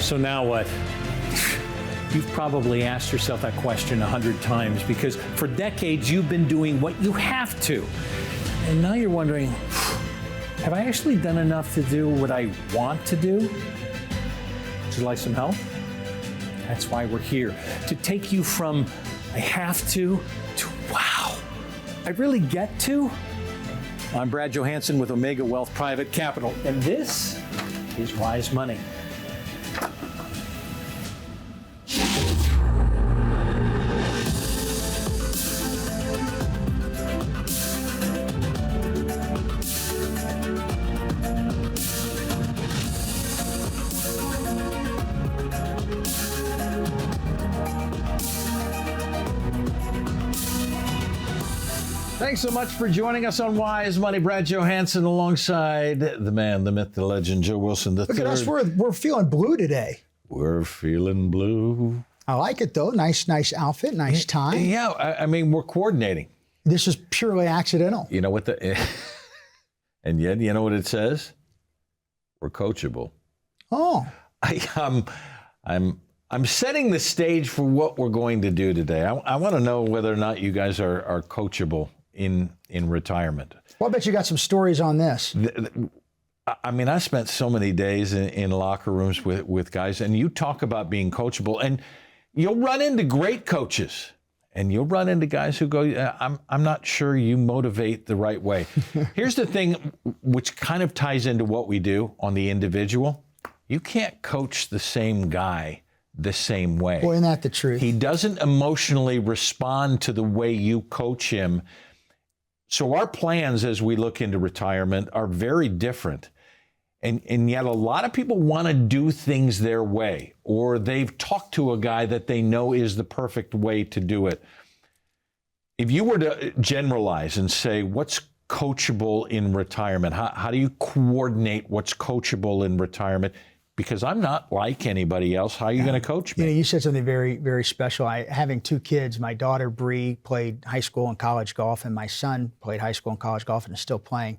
So now what? You've probably asked yourself that question 100 times because for decades you've been doing what you have to. And now you're wondering, have I actually done enough to do what I want to do? Would you like some help? That's why we're here, to take you from I have to wow, I really get to. I'm Brad Johansen with Omega Wealth Private Capital, and this is Wise Money. Thanks so much for joining us on Wise Money. Brad Johansen alongside the man, the myth, the legend, Joe Wilson III. Look at us, we're feeling blue today. We're feeling blue. I like it though. Nice outfit, nice tie. Yeah, I mean, we're coordinating. This is purely accidental. You know what and yet, you know what it says? We're coachable. Oh. I'm setting the stage for what we're going to do today. I want to know whether or not you guys are coachable in retirement. Well, I bet you got some stories on this. I mean, I spent so many days in locker rooms with guys, and you talk about being coachable, and you'll run into great coaches, and you'll run into guys who go, I'm not sure you motivate the right way. Here's the thing, which kind of ties into what we do on the individual. You can't coach the same guy the same way. Well, isn't that the truth? He doesn't emotionally respond to the way you coach him. So our plans as we look into retirement are very different. And yet a lot of people want to do things their way, or they've talked to a guy that they know is the perfect way to do it. If you were to generalize and say, what's coachable in retirement? How do you coordinate what's coachable in retirement? Because I'm not like anybody else. How are you going to coach me? You know, you said something very, very special. Having two kids, my daughter, Bree, played high school and college golf, and my son played high school and college golf and is still playing.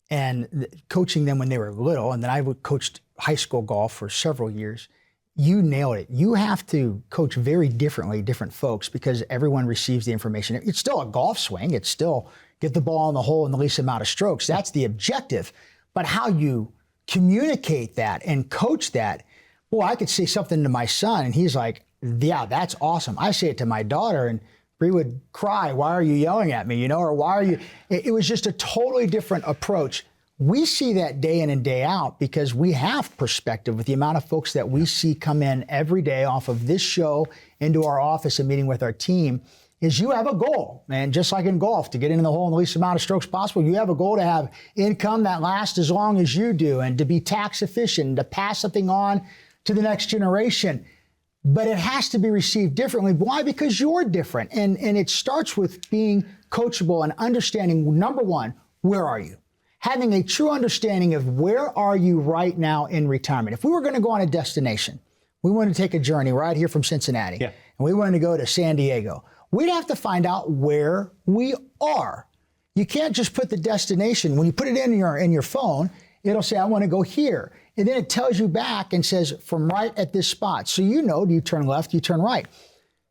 And coaching them when they were little, and then I coached high school golf for several years. You nailed it. You have to coach very differently, different folks, because everyone receives the information. It's still a golf swing. It's still get the ball in the hole in the least amount of strokes. That's the objective. But how you communicate that and coach that, well, I could say something to my son and he's like, yeah, that's awesome. I say it to my daughter and Bree would cry, why are you yelling at me? You know, or why are you? It was just a totally different approach. We see that day in and day out because we have perspective with the amount of folks that we see come in every day off of this show into our office and meeting with our team. Is you have a goal, man, just like in golf, to get into the hole in the least amount of strokes possible. You have a goal to have income that lasts as long as you do and to be tax efficient, to pass something on to the next generation. But it has to be received differently. Why? Because you're different. And it starts with being coachable and understanding, number one, where are you? Having a true understanding of where are you right now in retirement. If we were going to go on a destination, we wanted to take a journey right here from Cincinnati, and we wanted to go to San Diego. We'd have to find out where we are. You can't just put the destination. When you put it in your phone, it'll say, I want to go here. And then it tells you back and says, from right at this spot. So you know, do you turn left, do you turn right?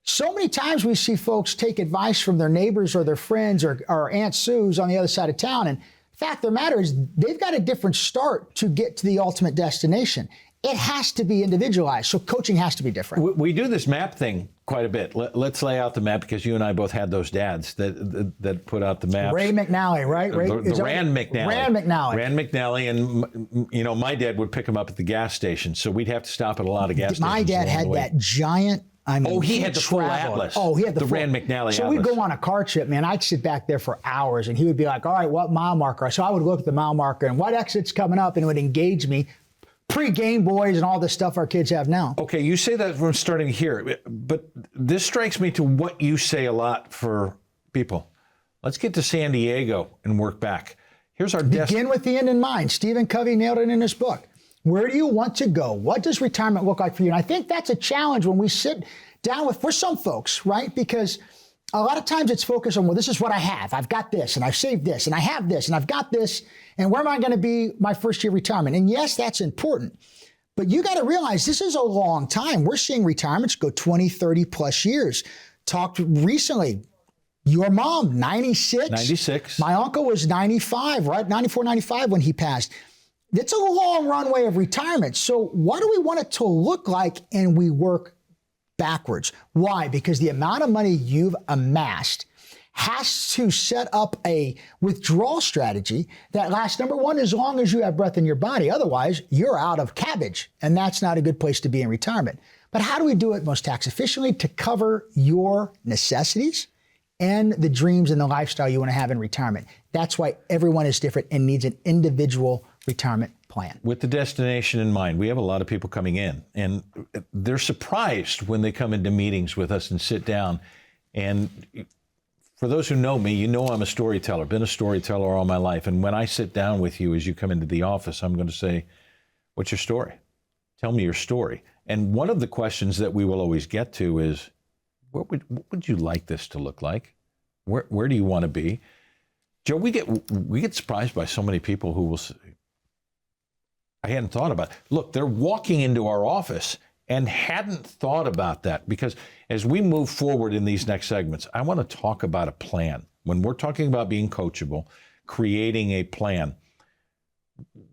So many times we see folks take advice from their neighbors or their friends or Aunt Sue's on the other side of town. And the fact of the matter is they've got a different start to get to the ultimate destination. It has to be individualized. So coaching has to be different. We do this map thing quite a bit. Let's lay out the map because you and I both had those dads that put out the maps. Ray McNally, right? The Rand McNally. Rand McNally. Rand McNally, and you know, my dad would pick him up at the gas station, so we'd have to stop at a lot of gas stations. My dad had that giant. He had the full atlas. Oh, he had the Rand McNally so atlas. we'd go on a car trip, man. I'd sit back there for hours, and he would be like, all right, what mile marker? So I would look at the mile marker and what exit's coming up, and it would engage me. Pre-Game Boys and all the stuff our kids have now. Okay, you say that from starting here, but this strikes me to what you say a lot for people. Let's get to San Diego and work back. Here's our Begin with the end in mind. Stephen Covey nailed it in his book. Where do you want to go? What does retirement look like for you? And I think that's a challenge when we sit down for some folks, right? Because a lot of times it's focused on, well, this is what I have. I've got this, and I've saved this, and I have this, and I've got this, and where am I going to be my first year of retirement? And yes, that's important. But you got to realize this is a long time. We're seeing retirements go 20, 30 plus years. Talked recently, your mom, 96. 96. My uncle was 95, right? 94, 95 when he passed. It's a long runway of retirement. So what do we want it to look like? And we work backwards. Why? Because the amount of money you've amassed has to set up a withdrawal strategy that lasts, number one, as long as you have breath in your body. Otherwise, you're out of cabbage, and that's not a good place to be in retirement. But how do we do it most tax efficiently to cover your necessities and the dreams and the lifestyle you want to have in retirement? That's why everyone is different and needs an individual retirement plan. With the destination in mind, we have a lot of people coming in, and they're surprised when they come into meetings with us and sit down. And for those who know me, you know I'm a storyteller, been a storyteller all my life. And when I sit down with you as you come into the office, I'm going to say, what's your story? Tell me your story. And one of the questions that we will always get to is, what would you like this to look like? Where do you want to be? Joe, we get surprised by so many people who will say, I hadn't thought about it. Look, they're walking into our office and hadn't thought about that, because as we move forward in these next segments, I want to talk about a plan. When we're talking about being coachable, creating a plan,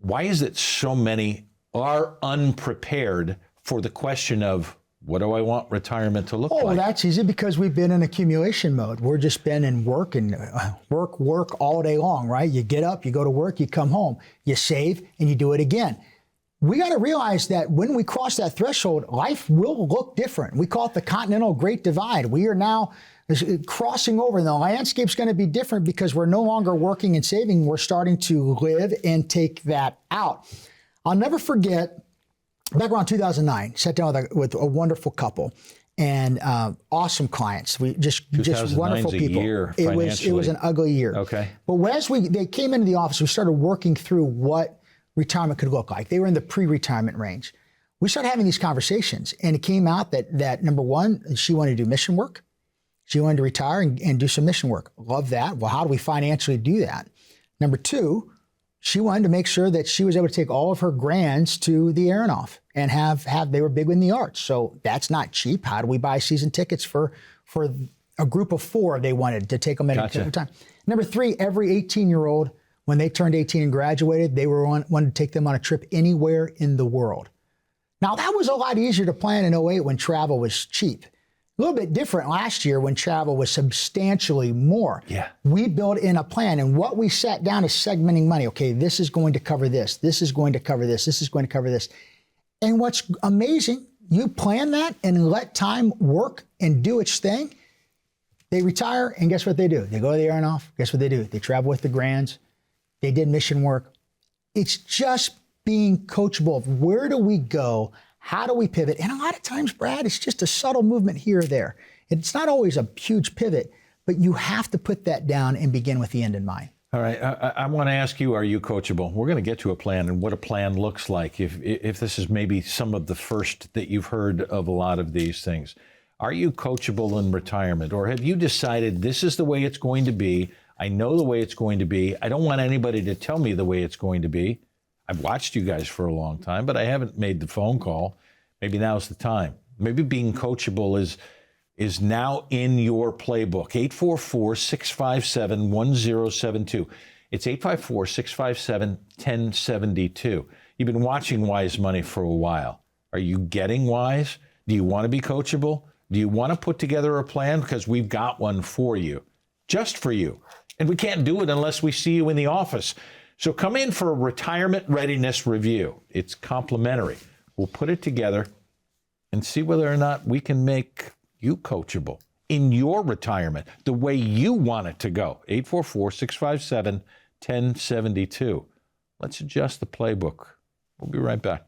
why is it so many are unprepared for the question of, what do I want retirement to look like? Oh, that's easy, because we've been in accumulation mode. We're just been in work and work all day long, right? You get up, you go to work, you come home, you save, and you do it again. We got to realize that when we cross that threshold, life will look different. We call it the Continental Great Divide. We are now crossing over, and the landscape's going to be different because we're no longer working and saving. We're starting to live and take that out. I'll never forget, back around 2009, sat down with a wonderful couple and awesome clients. We just wonderful people. It was an ugly year. Okay. But as they came into the office, we started working through what retirement could look like. They were in the pre-retirement range. We started having these conversations, and it came out that number one, she wanted to do mission work. She wanted to retire and do some mission work. Love that. Well, how do we financially do that? Number two, she wanted to make sure that she was able to take all of her grands to the Aronoff and they were big in the arts. So that's not cheap. How do we buy season tickets for a group of four they wanted to take them at a time? Number three, every 18-year-old, when they turned 18 and graduated, they wanted to take them on a trip anywhere in the world. Now, that was a lot easier to plan in 2008 when travel was cheap. A little bit different last year when travel was substantially more. Yeah. We built in a plan, and what we sat down is segmenting money. Okay, this is going to cover this. This is going to cover this. This is going to cover this. And what's amazing, you plan that and let time work and do its thing. They retire, and guess what they do? They go to the Aronoff. Guess what they do? They travel with the grands. They did mission work. It's just being coachable of where do we go? How do we pivot? And a lot of times, Brad, it's just a subtle movement here or there. It's not always a huge pivot, but you have to put that down and begin with the end in mind. All right. I want to ask you, are you coachable? We're going to get to a plan and what a plan looks like. If this is maybe some of the first that you've heard of a lot of these things, are you coachable in retirement? Or have you decided this is the way it's going to be? I know the way it's going to be. I don't want anybody to tell me the way it's going to be. I've watched you guys for a long time, but I haven't made the phone call. Maybe now's the time. Maybe being coachable is now in your playbook. 844-657-1072. It's 854-657-1072. You've been watching Wise Money for a while. Are you getting wise? Do you want to be coachable? Do you want to put together a plan? Because we've got one for you, just for you. And we can't do it unless we see you in the office. So come in for a retirement readiness review. It's complimentary. We'll put it together and see whether or not we can make you coachable in your retirement the way you want it to go. 844-657-1072. Let's adjust the playbook. We'll be right back.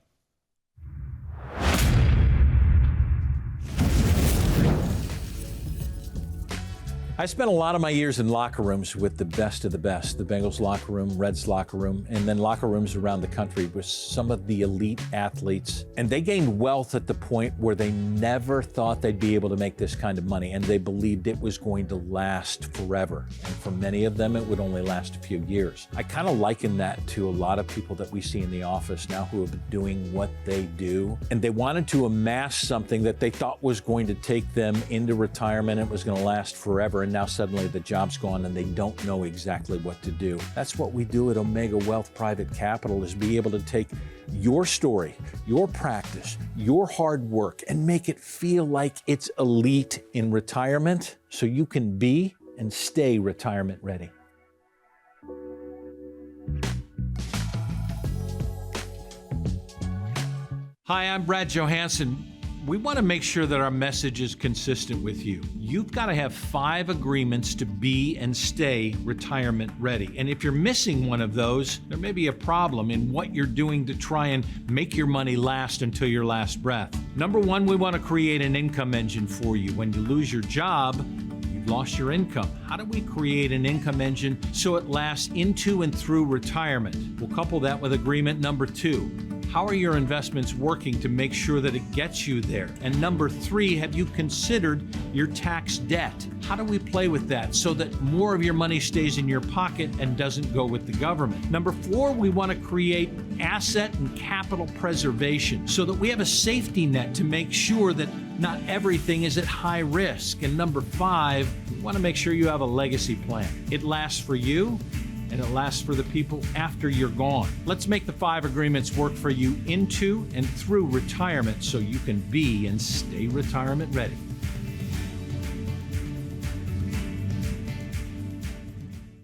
I spent a lot of my years in locker rooms with the best of the best, the Bengals locker room, Reds locker room, and then locker rooms around the country with some of the elite athletes. And they gained wealth at the point where they never thought they'd be able to make this kind of money, and they believed it was going to last forever. And for many of them, it would only last a few years. I kind of liken that to a lot of people that we see in the office now who have been doing what they do, and they wanted to amass something that they thought was going to take them into retirement. It was going to last forever. And now suddenly the job's gone and they don't know exactly what to do. That's what we do at Omega Wealth Private Capital, is be able to take your story, your practice, your hard work, and make it feel like it's elite in retirement so you can be and stay retirement ready. Hi, I'm Brad Johansson. We want to make sure that our message is consistent with you. You've got to have 5 agreements to be and stay retirement ready. And if you're missing one of those, there may be a problem in what you're doing to try and make your money last until your last breath. Number 1, we want to create an income engine for you. When you lose your job, you've lost your income. How do we create an income engine so it lasts into and through retirement? We'll couple that with agreement number 2. How are your investments working to make sure that it gets you there? And number 3, have you considered your tax debt? How do we play with that so that more of your money stays in your pocket and doesn't go with the government? Number 4, we want to create asset and capital preservation so that we have a safety net to make sure that not everything is at high risk. And number 5, we want to make sure you have a legacy plan. It lasts for you, and it lasts for the people after you're gone. Let's make the 5 agreements work for you into and through retirement so you can be and stay retirement ready.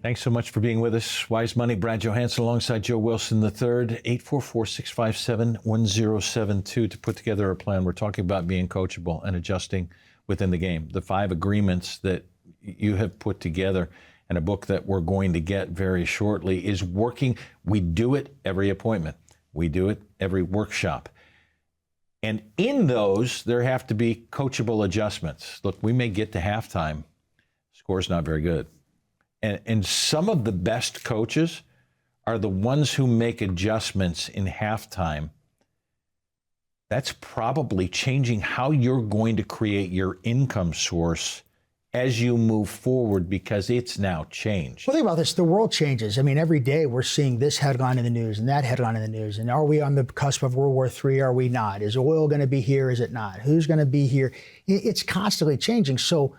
Thanks so much for being with us. Wise Money, Brad Johansson alongside Joe Wilson III, 844-657-1072 to put together a plan. We're talking about being coachable and adjusting within the game. The 5 agreements that you have put together, and a book that we're going to get very shortly, is working. We do it every appointment. We do it every workshop. And in those, there have to be coachable adjustments. Look, we may get to halftime. Score's not very good. And some of the best coaches are the ones who make adjustments in halftime. That's probably changing how you're going to create your income source as you move forward, because it's now changed. Well, think about this. The world changes. I mean, every day we're seeing this headline in the news and that headline in the news. And are we on the cusp of World War III? Are we not? Is oil going to be here? Is it not? Who's going to be here? It's constantly changing. So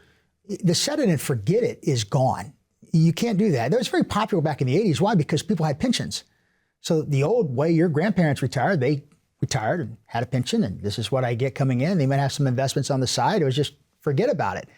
the set it and forget it is gone. You can't do that. That was very popular back in the 80s. Why? Because people had pensions. So the old way your grandparents retired, they retired and had a pension, and this is what I get coming in. They might have some investments on the side. It was just forget about it.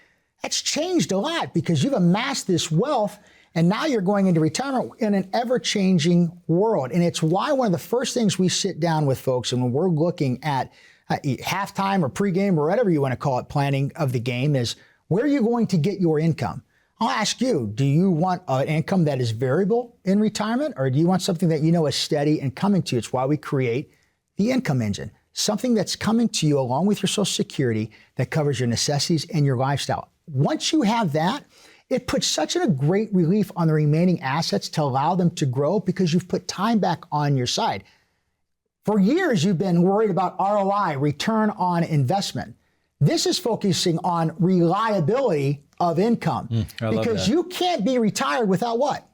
That's changed a lot because you've amassed this wealth, and now you're going into retirement in an ever-changing world. And it's why one of the first things we sit down with folks, and when we're looking at halftime or pregame or whatever you want to call it, planning of the game, is where are you going to get your income? I'll ask you, do you want an income that is variable in retirement, or do you want something that you know is steady and coming to you? It's why we create the income engine, something that's coming to you along with your Social Security that covers your necessities and your lifestyle. Once you have that, it puts such a great relief on the remaining assets to allow them to grow because you've put time back on your side. For years, you've been worried about ROI, return on investment. This is focusing on reliability of income because you can't be retired without what?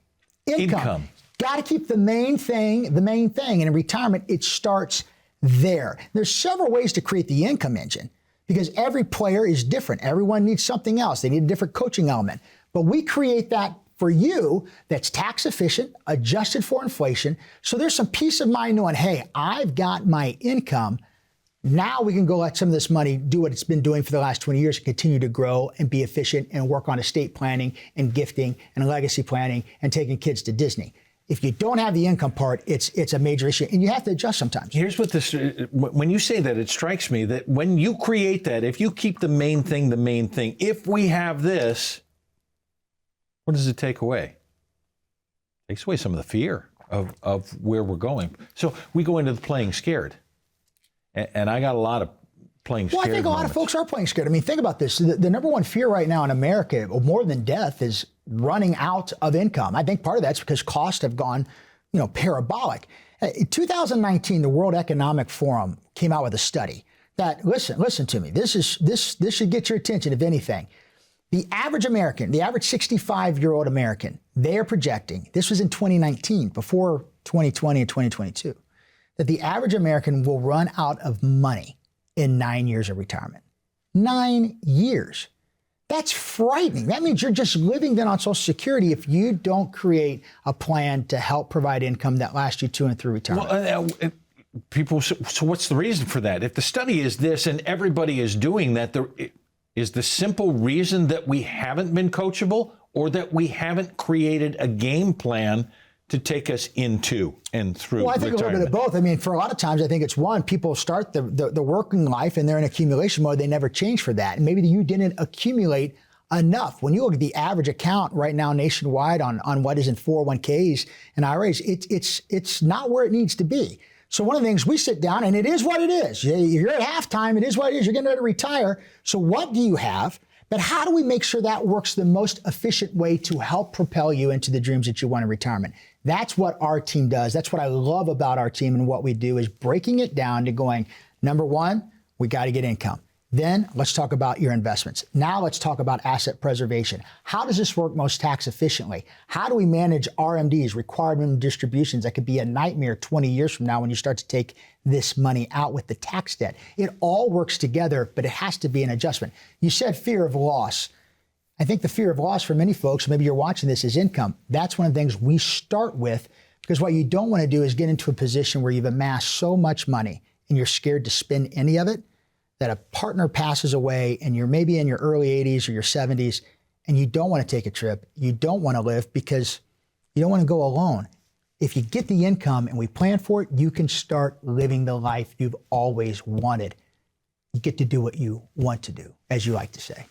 Income. Got to keep the main thing. And in retirement, it starts there. There's several ways to create the income engine, because every player is different. Everyone needs something else. They need a different coaching element. But we create that for you that's tax efficient, adjusted for inflation. So there's some peace of mind knowing, hey, I've got my income. Now we can go let some of this money do what it's been doing for the last 20 years and continue to grow and be efficient and work on estate planning and gifting and legacy planning and taking kids to Disney. If you don't have the income part, it's a major issue, and you have to adjust sometimes. Here's what this, when you say that, it strikes me that when you create that, if you keep the main thing, if we have this, what does it take away? It takes away some of the fear of where we're going. So we go into the playing scared. And I got a lot of playing Well, scared I think a lot of folks are playing scared. I mean, think about this. The number one fear right now in America, more than death, is running out of income. I think part of that's because costs have gone, parabolic. In 2019, the World Economic Forum came out with a study that, listen to me, this should get your attention, if anything. The average American, the average 65-year-old American, they are projecting, this was in 2019, before 2020 and 2022, that the average American will run out of money in 9 years of retirement. 9 years. That's frightening. That means you're just living then on Social Security if you don't create a plan to help provide income that lasts you to and through retirement. Well, people, so what's the reason for that? If the study is this and everybody is doing that, is the simple reason that we haven't been coachable, or that we haven't created a game plan to take us into and through retirement? Well, I think a little bit of both. I mean, for a lot of times, I think it's one, people start the working life and they're in accumulation mode. They never change for that. And maybe you didn't accumulate enough. When you look at the average account right now nationwide on what is in 401ks and IRAs, it's not where it needs to be. So one of the things we sit down, and it is what it is. You're at halftime. It is what it is. You're getting ready to retire. So what do you have? But how do we make sure that works the most efficient way to help propel you into the dreams that you want in retirement? That's what our team does. That's what I love about our team, and what we do is breaking it down to going, number one, we got to get income. Then let's talk about your investments. Now let's talk about asset preservation. How does this work most tax efficiently? How do we manage RMDs, required minimum distributions? That could be a nightmare 20 years from now when you start to take this money out with the tax debt. It all works together, but it has to be an adjustment. You said fear of loss. I think the fear of loss for many folks, maybe you're watching this, is income. That's one of the things we start with, because what you don't want to do is get into a position where you've amassed so much money and you're scared to spend any of it, that a partner passes away and you're maybe in your early 80s or your 70s and you don't want to take a trip, you don't want to live because you don't want to go alone. If you get the income and we plan for it, you can start living the life you've always wanted. You get to do what you want to do, as you like to say.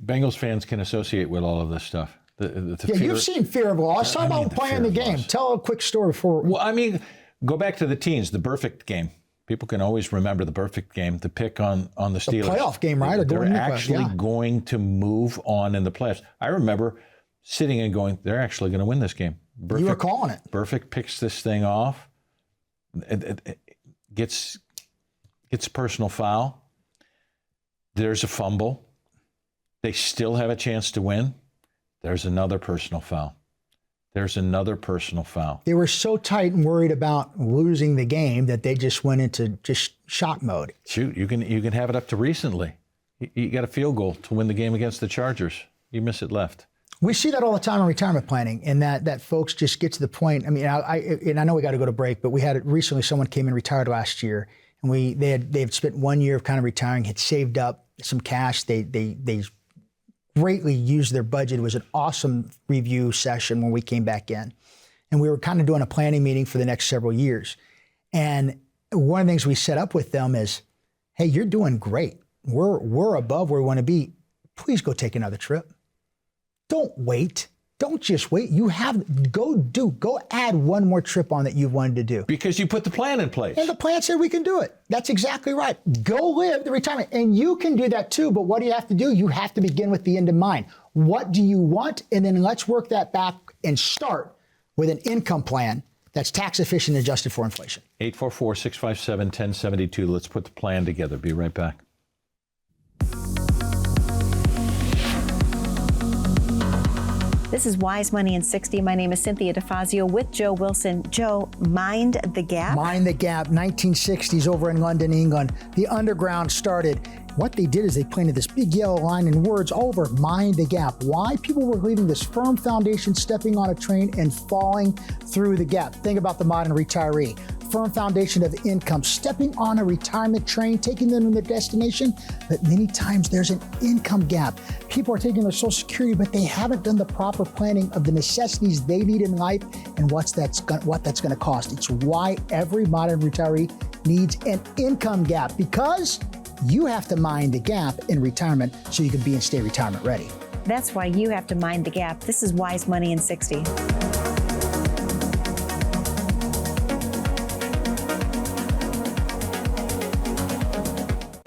Bengals fans can associate with all of this stuff. You've seen fear of loss. Talk about playing the game. Tell a quick story before. Well, I mean, go back to the teens, the perfect game. People can always remember the perfect game, the pick on the Steelers. The playoff game, right? They're actually going to move on in the playoffs. I remember sitting and going, they're actually going to win this game. Burfict, you were calling it. Burfict picks this thing off, it gets a personal foul. There's a fumble. They still have a chance to win. There's another personal foul. There's another personal foul. They were so tight and worried about losing the game that they just went into just shock mode. Shoot, you can have it up to recently. You got a field goal to win the game against the Chargers. You miss it left. We see that all the time in retirement planning, and that folks just get to the point. I mean, I know we got to go to break, but we had it recently. Someone came and retired last year, and they had spent 1 year of kind of retiring, had saved up some cash. They greatly used their budget. It was an awesome review session when we came back in. And we were kind of doing a planning meeting for the next several years. And one of the things we set up with them is, hey, you're doing great. We're above where we want to be. Please go take another trip. Don't wait. Don't just wait. Go add one more trip on that you've wanted to do. Because you put the plan in place. And the plan said we can do it. That's exactly right. Go live the retirement. And you can do that too, but what do you have to do? You have to begin with the end in mind. What do you want? And then let's work that back and start with an income plan that's tax efficient and adjusted for inflation. 844-657-1072. Let's put the plan together. Be right back. This is Wise Money in 60. My name is Cynthia DeFazio with Joe Wilson. Joe, Mind the Gap. Mind the Gap, 1960s over in London, England. The underground started. What they did is they planted this big yellow line in words all over, Mind the Gap. Why? People were leaving this firm foundation, stepping on a train and falling through the gap. Think about the modern retiree. Firm foundation of income, stepping on a retirement train, taking them to their destination, but many times there's an income gap. People are taking their Social Security, but they haven't done the proper planning of the necessities they need in life and what that's going to cost. It's why every modern retiree needs an income gap, because you have to mind the gap in retirement so you can be and stay retirement ready. That's why you have to mind the gap. This is Wise Money in 60.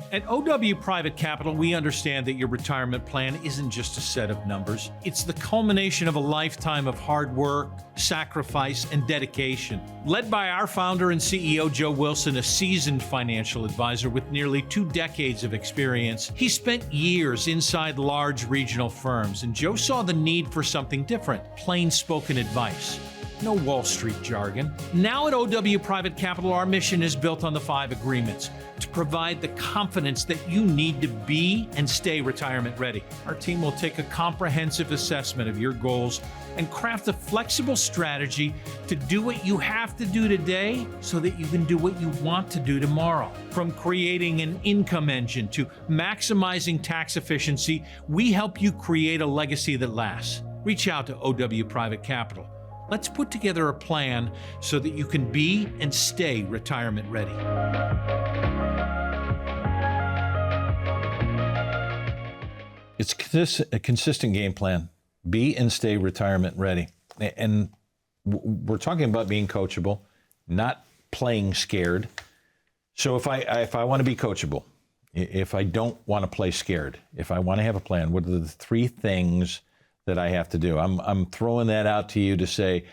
At OW Private Capital, we understand that your retirement plan isn't just a set of numbers. It's the culmination of a lifetime of hard work, sacrifice, and dedication. Led by our founder and CEO, Joe Wilson, a seasoned financial advisor with nearly 2 decades of experience, he spent years inside large regional firms, and Joe saw the need for something different, plain-spoken advice. No Wall Street jargon. Now at OW Private Capital, our mission is built on the 5 agreements to provide the confidence that you need to be and stay retirement ready. Our team will take a comprehensive assessment of your goals and craft a flexible strategy to do what you have to do today so that you can do what you want to do tomorrow. From creating an income engine to maximizing tax efficiency, we help you create a legacy that lasts. Reach out to OW Private Capital. Let's put together a plan so that you can be and stay retirement ready. It's a consistent game plan. Be and stay retirement ready. And we're talking about being coachable, not playing scared. So if I want to be coachable, if I don't want to play scared, if I want to have a plan, what are the 3 things that I have to do? I'm throwing that out to you to say,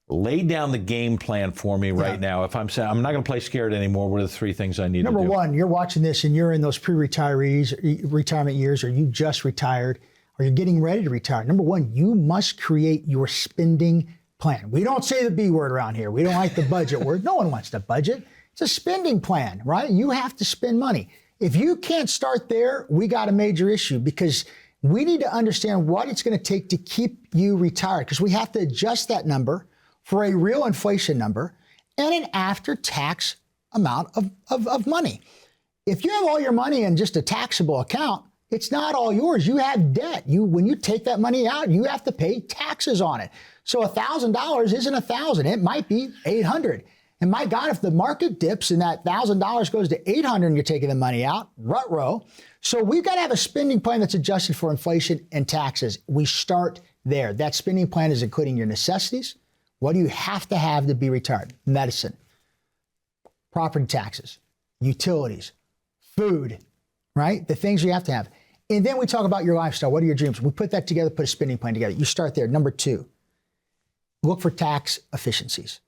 lay down the game plan for me right now. If I'm saying I'm not going to play scared anymore, what are the 3 things I need to do? Number 1, you're watching this and you're in those retirement years, or you just retired, or you're getting ready to retire. Number 1, you must create your spending plan. We don't say the B word around here. We don't like the budget word. No one wants to budget. It's a spending plan, right? You have to spend money. If you can't start there, we got a major issue, because we need to understand what it's going to take to keep you retired, because we have to adjust that number for a real inflation number and an after-tax amount of money. If you have all your money in just a taxable account, it's not all yours. You have debt. When you take that money out, you have to pay taxes on it. So $1,000 isn't $1,000. It might be $800. And my God, if the market dips and that $1,000 goes to $800 and you're taking the money out, rut-row. So we've got to have a spending plan that's adjusted for inflation and taxes. We start there. That spending plan is including your necessities. What do you have to be retired? Medicine, property taxes, utilities, food, right? The things you have to have. And then we talk about your lifestyle. What are your dreams? We put that together, put a spending plan together. You start there. Number 2, look for tax efficiencies.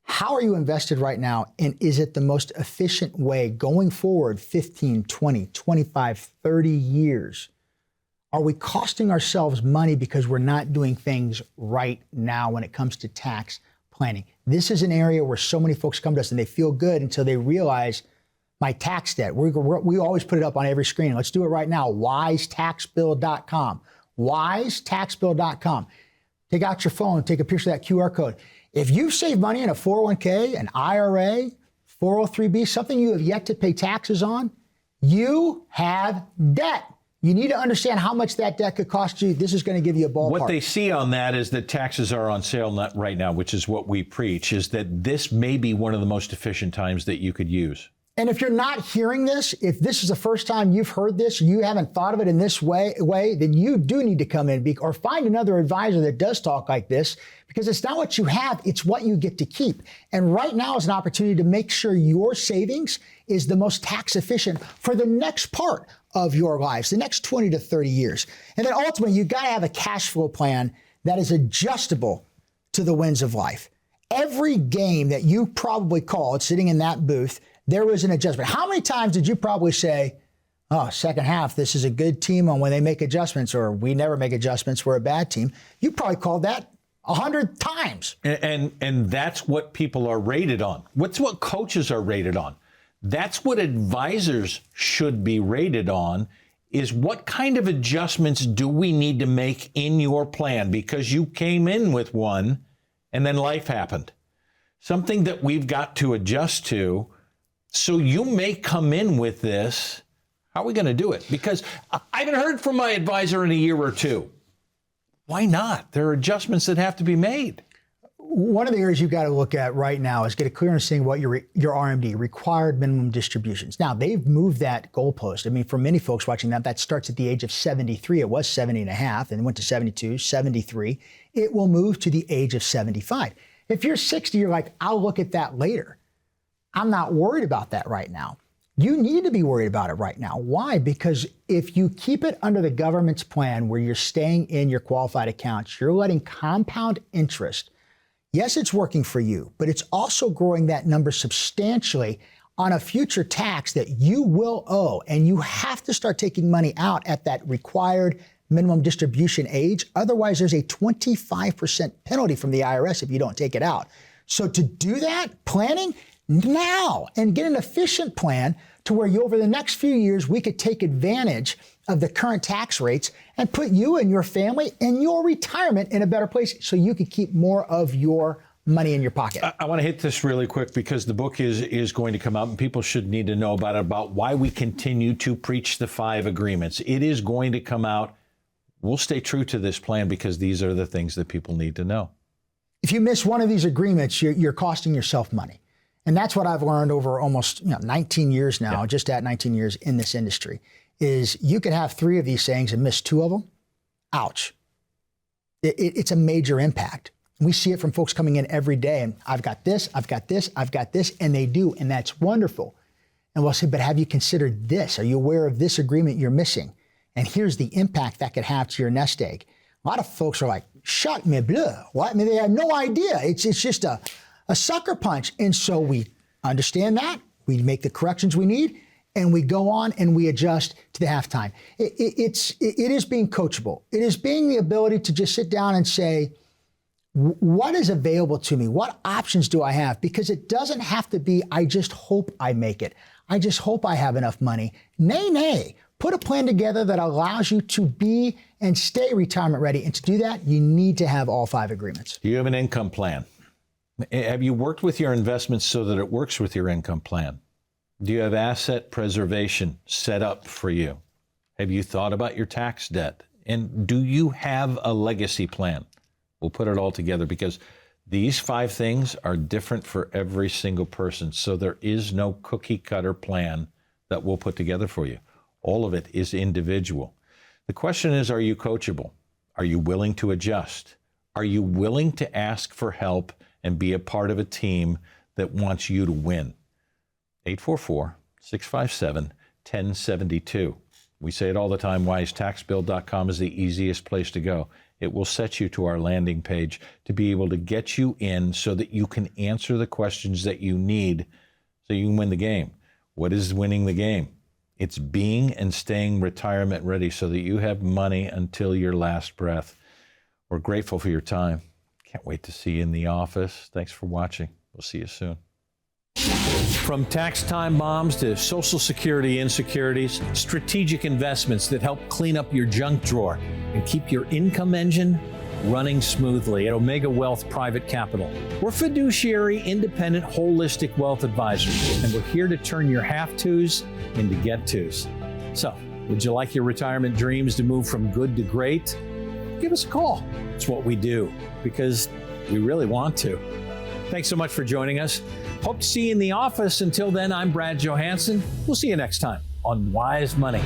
How are you invested right now? And is it the most efficient way going forward 15, 20, 25, 30 years? Are we costing ourselves money because we're not doing things right now when it comes to tax planning? This is an area where so many folks come to us and they feel good until they realize my tax debt. We always put it up on every screen. Let's do it right now. WiseTaxBill.com. WiseTaxBill.com. Take out your phone, take a picture of that QR code. If you've saved money in a 401k, an IRA, 403b, something you have yet to pay taxes on, you have debt. You need to understand how much that debt could cost you. This is going to give you a ballpark. What they see on that is that taxes are on sale right now, which is what we preach, is that this may be one of the most efficient times that you could use. And if you're not hearing this, if this is the first time you've heard this, you haven't thought of it in this way, then you do need to come in or find another advisor that does talk like this, because it's not what you have, it's what you get to keep. And right now is an opportunity to make sure your savings is the most tax efficient for the next part of your lives, the next 20 to 30 years. And then ultimately, you've got to have a cash flow plan that is adjustable to the winds of life. Every game that you probably called sitting in that booth, there was an adjustment. How many times did you probably say, oh, second half, this is a good team on when they make adjustments, or we never make adjustments, we're a bad team? You probably called that 100 times. And that's what people are rated on. What's what coaches are rated on. That's what advisors should be rated on, is what kind of adjustments do we need to make in your plan? Because you came in with one and then life happened. Something that we've got to adjust to. So you may come in with this. How are we going to do it? Because I haven't heard from my advisor in a year or two. Why not? There are adjustments that have to be made. One of the areas you've got to look at right now is get a clear understanding what your RMD, required minimum distributions. Now, they've moved that goalpost. I mean, for many folks watching that starts at the age of 73. It was 70 and a half, and it went to 72, 73. It will move to the age of 75. If you're 60, you're like, I'll look at that later. I'm not worried about that right now. You need to be worried about it right now. Why? Because if you keep it under the government's plan where you're staying in your qualified accounts, you're letting compound interest. Yes, it's working for you, but it's also growing that number substantially on a future tax that you will owe. And you have to start taking money out at that required minimum distribution age. Otherwise, there's a 25% penalty from the IRS if you don't take it out. So to do that, planning now and get an efficient plan to where you, over the next few years, we could take advantage of the current tax rates and put you and your family and your retirement in a better place so you can keep more of your money in your pocket. I want to hit this really quick because the book is going to come out and people should need to know about it, about why we continue to preach the 5 agreements. It is going to come out. We'll stay true to this plan because these are the things that people need to know. If you miss one of these agreements, you're costing yourself money. And that's what I've learned over almost 19 years now, just at 19 years in this industry, is you could have 3 of these things and miss 2 of them. Ouch. It's a major impact. We see it from folks coming in every day and I've got this, I've got this, I've got this, and they do, and that's wonderful. And we'll say, but have you considered this? Are you aware of this agreement you're missing? And here's the impact that could have to your nest egg. A lot of folks are like, shut me bleu. What? I mean, they have no idea. It's just a sucker punch. And so we understand that, we make the corrections we need, and we go on and we adjust to the halftime. It is being coachable. It is being the ability to just sit down and say, what is available to me? What options do I have? Because it doesn't have to be, I just hope I make it. I just hope I have enough money. Nay. Put a plan together that allows you to be and stay retirement ready. And to do that, you need to have all 5 agreements. Do you have an income plan? Have you worked with your investments so that it works with your income plan? Do you have asset preservation set up for you? Have you thought about your tax debt? And do you have a legacy plan? We'll put it all together because these 5 things are different for every single person. So there is no cookie cutter plan that we'll put together for you. All of it is individual. The question is, are you coachable? Are you willing to adjust? Are you willing to ask for help and be a part of a team that wants you to win? 844-657-1072. We say it all the time, wisetaxbill.com is the easiest place to go. It will set you to our landing page to be able to get you in so that you can answer the questions that you need so you can win the game. What is winning the game? It's being and staying retirement ready so that you have money until your last breath. We're grateful for your time. Can't wait to see you in the office. Thanks for watching. We'll see you soon. From tax time bombs to Social Security insecurities, strategic investments that help clean up your junk drawer and keep your income engine running smoothly at Omega Wealth Private Capital. We're fiduciary, independent, holistic wealth advisors, and we're here to turn your have-tos into get-tos. So, would you like your retirement dreams to move from good to great? Give us a call. It's what we do because we really want to. Thanks so much for joining us. Hope to see you in the office. Until then, I'm Brad Johansson. We'll see you next time on Wise Money.